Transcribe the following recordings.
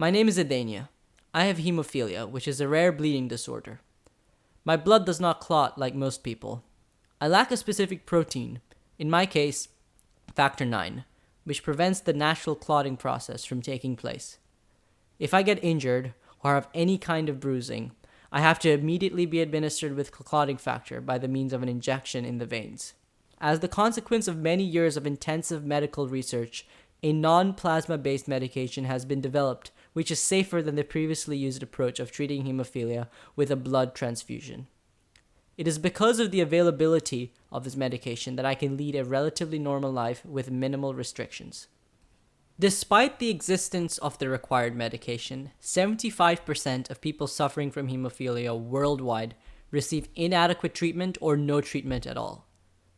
My name is Adania. I have hemophilia, which is a rare bleeding disorder. My blood does not clot like most people. I lack a specific protein, in my case, factor IX, which prevents the natural clotting process from taking place. If I get injured or have any kind of bruising, I have to immediately be administered with clotting factor by the means of an injection in the veins. As the consequence of many years of intensive medical research, a non-plasma based medication has been developed which is safer than the previously used approach of treating hemophilia with a blood transfusion. It is because of the availability of this medication that I can lead a relatively normal life with minimal restrictions. Despite the existence of the required medication, 75% of people suffering from hemophilia worldwide receive inadequate treatment or no treatment at all.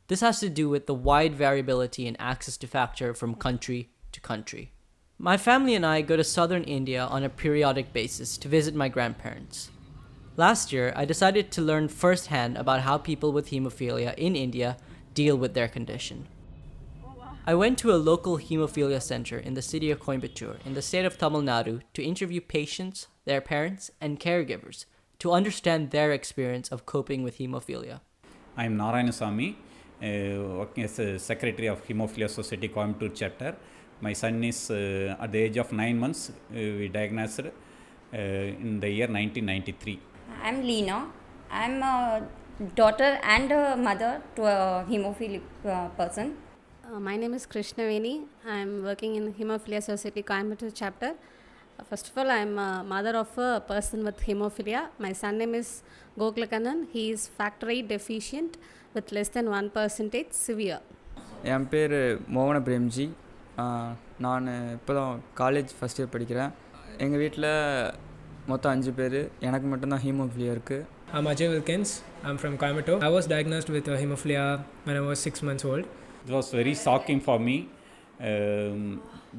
This has to do with the wide variability in access to factor from country to country. My family and I go to southern India on a periodic basis to visit my grandparents. Last year, I decided to learn firsthand about how people with hemophilia in India deal with their condition. I went to a local hemophilia center in the city of Coimbatore in the state of Tamil Nadu to interview patients, their parents, and caregivers to understand their experience of coping with hemophilia. I am Narayanasamy, working as a secretary of Hemophilia Society Coimbatore chapter. My son is at the age of 9 months. We diagnosed in the year 1993. I am Leena. I am a daughter and a mother to a hemophilic person. My name is Krishnaveni. I am working in Hemophilia Society Coimbatore chapter. First of all, I am a mother of a person with hemophilia. My son name is Gokulakanan. He is factor VIII deficient with less than 1% severe. என் பேர் மோகன பிரேம்ஜி. நான் இப்போ தான் college first year படிக்கிறேன். எங்கள் வீட்டில் மொத்தம் 5 பேர். எனக்கு மட்டும்தான் ஹீமோஃபிலியா இருக்குது. I'm Ajay Wilkins. I'm from Coimbatore. I was diagnosed with hemophilia when I was 6 months old. It was very shocking for me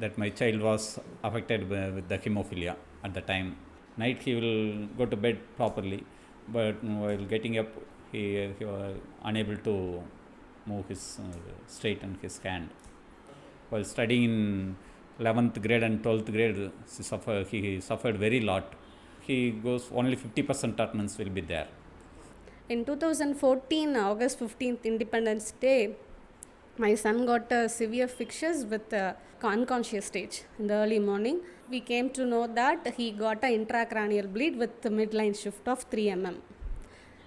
that my child was affected with the hemophilia at the time. Night he will go to bed properly, but while getting up he was unable to move his straighten his hand. While studying in 11th grade and 12th grade, he suffered very lot. He goes only 50% attendance will be there. In 2014, August 15th, Independence Day, my son got severe fixtures with unconscious stage in the early morning. We came to know that he got an intracranial bleed with the midline shift of 3 mm.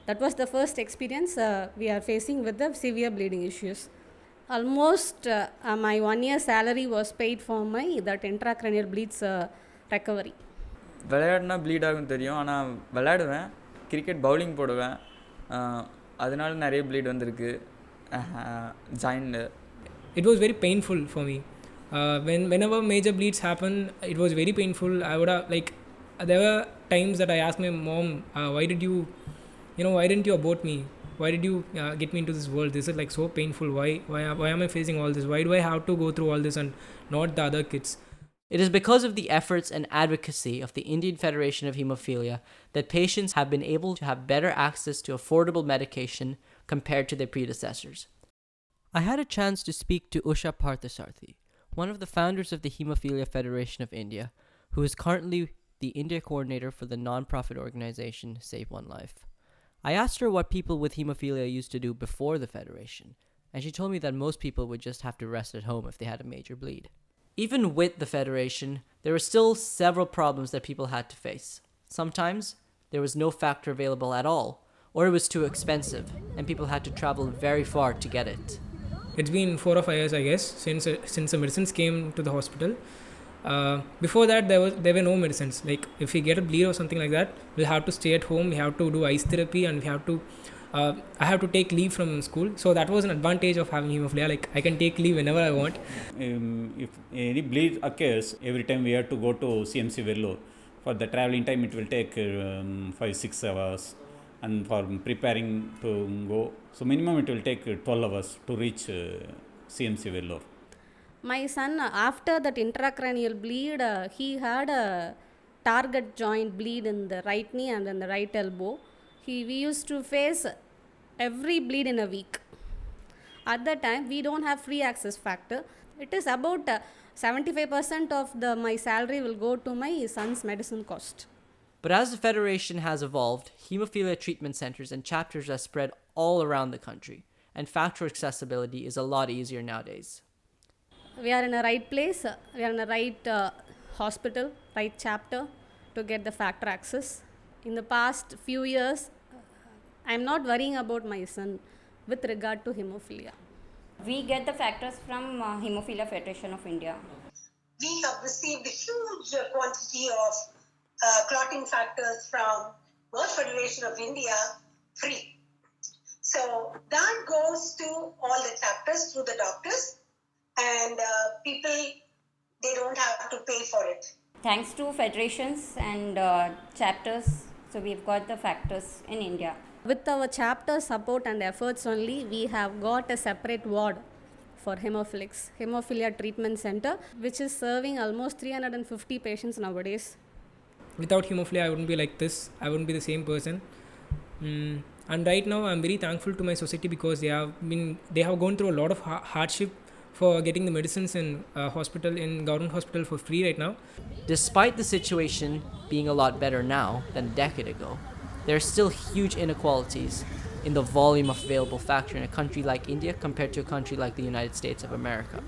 That was the first experience we are facing with the severe bleeding issues. Almost my 1 year salary was paid for my that intracranial bleeds recovery. விளையாடினா bleed ஆகும் தெரியும், ஆனால் விளையாடுவேன், cricket bowling போடுவேன், அதனால நிறைய pleat வந்திருக்கு joint. It was very painful for me. Whenever major bleeds happen, it was very painful. I would have there were times that I asked my mom, why didn't you abort me? Why did you get me into this world? This is like so painful. Why am I facing all this? Why do I have to go through all this and not the other kids? It is because of the efforts and advocacy of the Indian Federation of Hemophilia that patients have been able to have better access to affordable medication compared to their predecessors. I had a chance to speak to Usha Parthasarthi, one of the founders of the Hemophilia Federation of India, who is currently the India coordinator for the non-profit organization Save One Life. I asked her what people with hemophilia used to do before the federation, and she told me that most people would just have to rest at home if they had a major bleed. Even with the federation, there were still several problems that people had to face. Sometimes there was no factor available at all, or it was too expensive, and people had to travel very far to get it. It's been 4 or 5 years, I guess, since the medicines came to the hospital. Before that, there were no medicines. Like if we get a bleed or something like that, we'll have to stay at home. We have to do ice therapy, and I have to take leave from school. So that was an advantage of having hemophilia. Like I can take leave whenever I want. If any bleed occurs, every time we have to go to CMC Vellore. For the traveling time, it will take 5-6 hours, and for preparing to go, so minimum it will take 12 hours to reach CMC Vellore. My son, after that intracranial bleed, he had a target joint bleed in the right knee and in the right elbow. We used to face every bleed in a week. At that time, we don't have free access factor. It is about 75% of my salary will go to my son's medicine cost. But as the Federation has evolved, hemophilia treatment centers and chapters are spread all around the country, and factor accessibility is a lot easier nowadays. We are in a right place, we are in a right hospital, right chapter to get the factor access. In the past few years, I am not worrying about my son with regard to hemophilia. We get the factors from Hemophilia Federation of India. We have received a huge quantity of clotting factors from World Federation of India free. So that goes to all the chapters through the doctors, and people, they don't have to pay for it. Thanks to federations and chapters, so we've got the factors in India. With our chapter support and efforts only, we have got a separate ward for Hemophilia Treatment Center, which is serving almost 350 patients nowadays. Without hemophilia, I wouldn't be like this. I wouldn't be the same person. And right now, I'm very thankful to my society because they have gone through a lot of hardship for getting the medicines in government hospital for free right now. Despite the situation being a lot better now than a decade ago, there are still huge inequalities in the volume of available factor in a country like India compared to a country like the United States of America.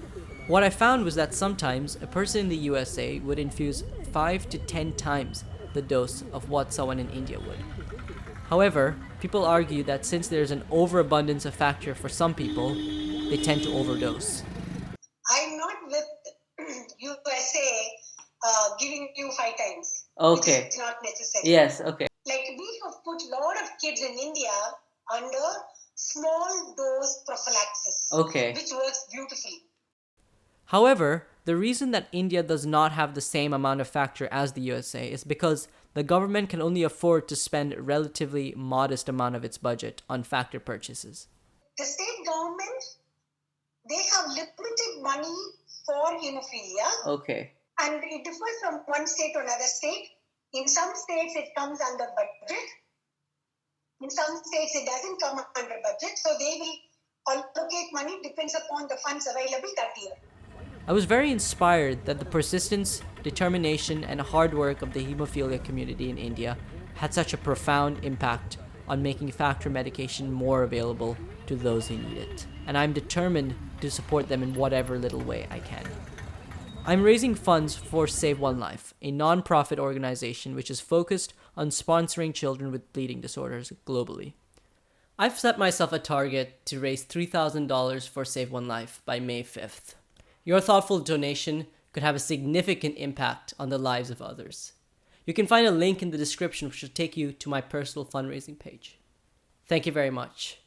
What I found was that sometimes a person in the USA would infuse 5 to 10 times the dose of what someone in India would. However, people argue that since there's an overabundance of factor for some people, they tend to overdose. I'm not with USA giving you 5 times. Okay. It's not necessary. Yes, okay. Like, we have put a lot of kids in India under small dose prophylaxis, Okay. which works beautifully. However, the reason that India does not have the same amount of factor as the USA is because the government can only afford to spend a relatively modest amount of its budget on factor purchases. The state government, they have limited money for hemophilia, Okay. and it differs from one state to another state. In some states, it comes under budget. In some states, it doesn't come under budget. So they will allocate money, depends upon the funds available that year. I was very inspired that the persistence, determination, and hard work of the hemophilia community in India had such a profound impact on making factor medication more available to those who need it. And I'm determined to support them in whatever little way I can. I'm raising funds for Save One Life, a non-profit organization which is focused on sponsoring children with bleeding disorders globally. I've set myself a target to raise $3,000 for Save One Life by May 5th. Your thoughtful donation could have a significant impact on the lives of others. You can find a link in the description which will take you to my personal fundraising page. Thank you very much.